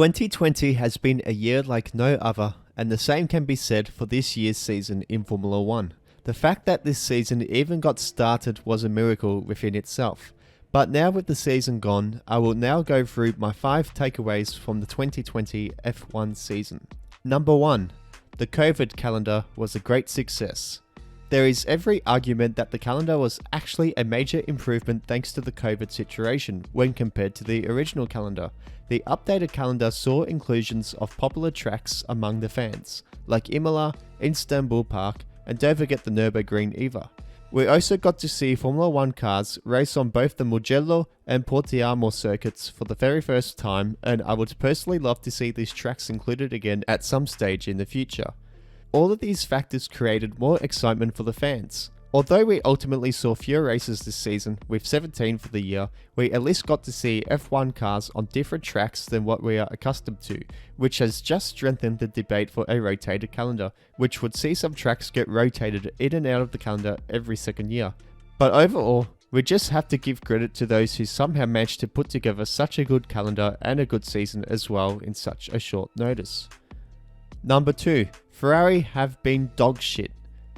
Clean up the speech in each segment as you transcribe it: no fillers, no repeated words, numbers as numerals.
2020 has been a year like no other, and the same can be said for this year's season in Formula 1. The fact that this season even got started was a miracle within itself. But now with the season gone, I will now go through my 5 takeaways from the 2020 F1 season. Number 1. The COVID calendar was a great success. There is every argument that the calendar was actually a major improvement thanks to the COVID situation when compared to the original calendar. The updated calendar saw inclusions of popular tracks among the fans, like Imola, Istanbul Park, and don't forget the Nürburgring either. We also got to see Formula 1 cars race on both the Mugello and Portiamo circuits for the very first time, and I would personally love to see these tracks included again at some stage in the future. All of these factors created more excitement for the fans. Although we ultimately saw fewer races this season, with 17 for the year, we at least got to see F1 cars on different tracks than what we are accustomed to, which has just strengthened the debate for a rotated calendar, which would see some tracks get rotated in and out of the calendar every second year. But overall, we just have to give credit to those who somehow managed to put together such a good calendar and a good season as well in such a short notice. Number 2. Ferrari have been dog shit.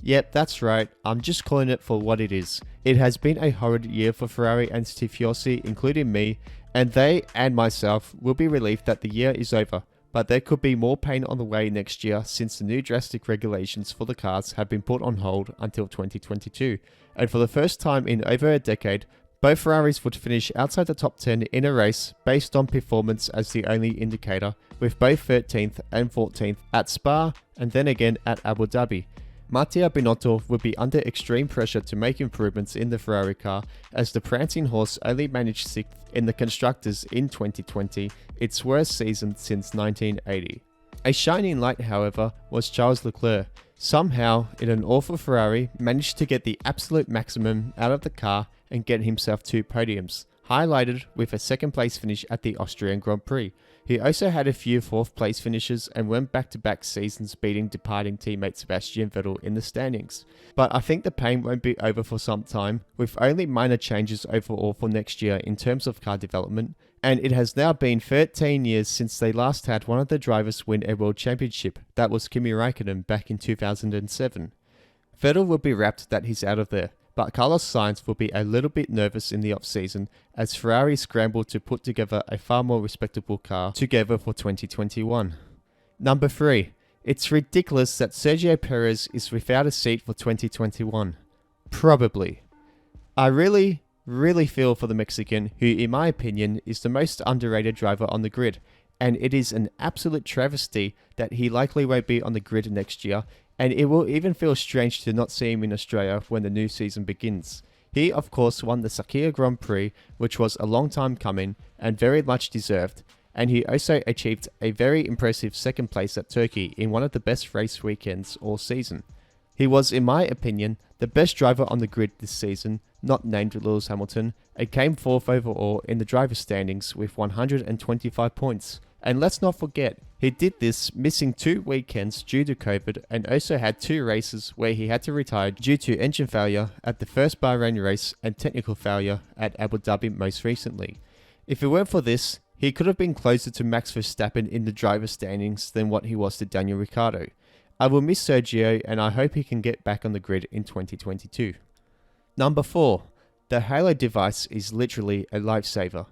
Yep, that's right, I'm just calling it for what it is. It has been a horrid year for Ferrari and Tifosi, including me, and they and myself will be relieved that the year is over, but there could be more pain on the way next year since the new drastic regulations for the cars have been put on hold until 2022, and for the first time in over a decade, both Ferraris would finish outside the top 10 in a race based on performance as the only indicator, with both 13th and 14th at Spa and then again at Abu Dhabi. Mattia Binotto would be under extreme pressure to make improvements in the Ferrari car, as the prancing horse only managed 6th in the Constructors in 2020, its worst season since 1980. A shining light, however, was Charles Leclerc. Somehow, in an awful Ferrari, managed to get the absolute maximum out of the car and get himself 2 podiums, highlighted with a second place finish at the Austrian Grand Prix. He also had a few 4th place finishes and went back-to-back seasons beating departing teammate Sebastian Vettel in the standings. But I think the pain won't be over for some time, with only minor changes overall for next year in terms of car development, and it has now been 13 years since they last had one of the drivers win a world championship. That was Kimi Raikkonen back in 2007. Vettel will be rapt that he's out of there, but Carlos Sainz will be a little bit nervous in the off-season as Ferrari scramble to put together a far more respectable car together for 2021. Number 3. It's ridiculous that Sergio Perez is without a seat for 2021. Probably. I really feel for the Mexican, who in my opinion is the most underrated driver on the grid, and it is an absolute travesty that he likely won't be on the grid next year, and it will even feel strange to not see him in Australia when the new season begins. He of course won the Sakhir Grand Prix, which was a long time coming and very much deserved, and he also achieved a very impressive second place at Turkey in one of the best race weekends all season. He was, in my opinion, the best driver on the grid this season, not named Lewis Hamilton, and came 4th overall in the driver standings with 125 points. And let's not forget, he did this missing 2 weekends due to COVID and also had 2 races where he had to retire due to engine failure at the first Bahrain race and technical failure at Abu Dhabi most recently. If it weren't for this, he could have been closer to Max Verstappen in the driver standings than what he was to Daniel Ricciardo. I will miss Sergio and I hope he can get back on the grid in 2022. Number 4. The Halo device is literally a lifesaver.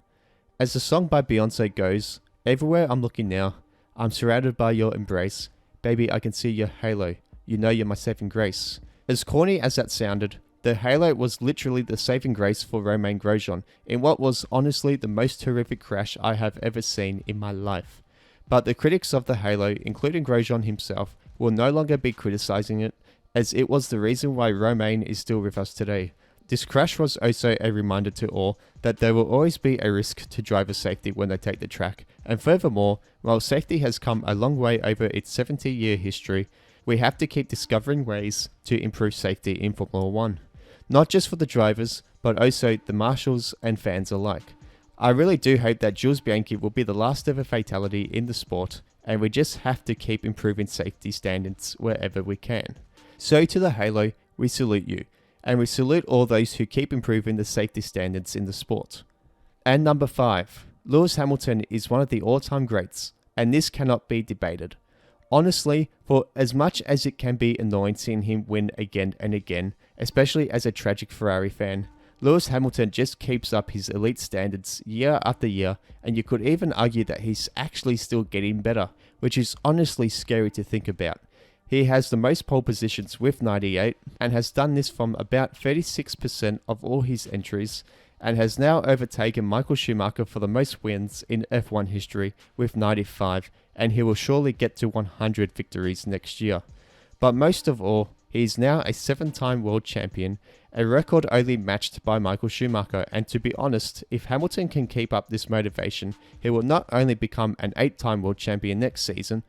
As the song by Beyonce goes, everywhere I'm looking now, I'm surrounded by your embrace. Baby, I can see your halo. You know you're my saving grace. As corny as that sounded, the halo was literally the saving grace for Romain Grosjean in what was honestly the most horrific crash I have ever seen in my life. But the critics of the halo, including Grosjean himself, will no longer be criticizing it, as it was the reason why Romain is still with us today. This crash was also a reminder to all that there will always be a risk to driver safety when they take the track, and furthermore, while safety has come a long way over its 70-year history, we have to keep discovering ways to improve safety in Formula 1. Not just for the drivers, but also the marshals and fans alike. I really do hope that Jules Bianchi will be the last ever fatality in the sport, and we just have to keep improving safety standards wherever we can. So to the Halo, we salute you. And we salute all those who keep improving the safety standards in the sport. And number 5. Lewis Hamilton is one of the all-time greats, and this cannot be debated. Honestly, for as much as it can be annoying seeing him win again and again, especially as a tragic Ferrari fan, Lewis Hamilton just keeps up his elite standards year after year, and you could even argue that he's actually still getting better, which is honestly scary to think about. He has the most pole positions with 98 and has done this from about 36% of all his entries, and has now overtaken Michael Schumacher for the most wins in F1 history with 95, and he will surely get to 100 victories next year. But most of all, he is now a 7-time world champion, a record only matched by Michael Schumacher, and to be honest, if Hamilton can keep up this motivation, he will not only become an 8-time world champion next season,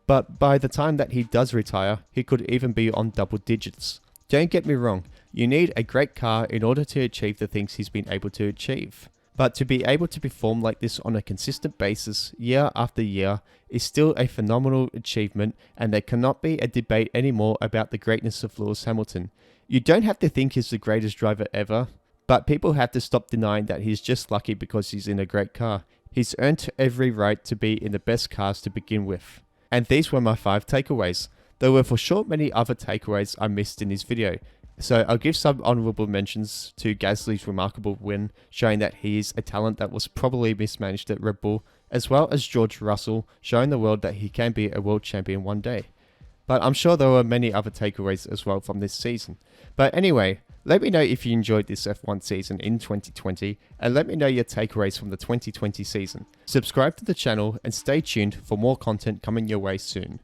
but by the time that he does retire, he could even be on double digits. Don't get me wrong, you need a great car in order to achieve the things he's been able to achieve. But to be able to perform like this on a consistent basis year after year is still a phenomenal achievement, and there cannot be a debate anymore about the greatness of Lewis Hamilton. You don't have to think he's the greatest driver ever, but people have to stop denying that he's just lucky because he's in a great car. He's earned every right to be in the best cars to begin with. And these were my 5 takeaways. There were for sure many other takeaways I missed in this video, so I'll give some honourable mentions to Gasly's remarkable win, showing that he is a talent that was probably mismanaged at Red Bull, as well as George Russell, showing the world that he can be a world champion one day. But I'm sure there were many other takeaways as well from this season. But anyway, let me know if you enjoyed this F1 season in 2020, and let me know your takeaways from the 2020 season. Subscribe to the channel and stay tuned for more content coming your way soon.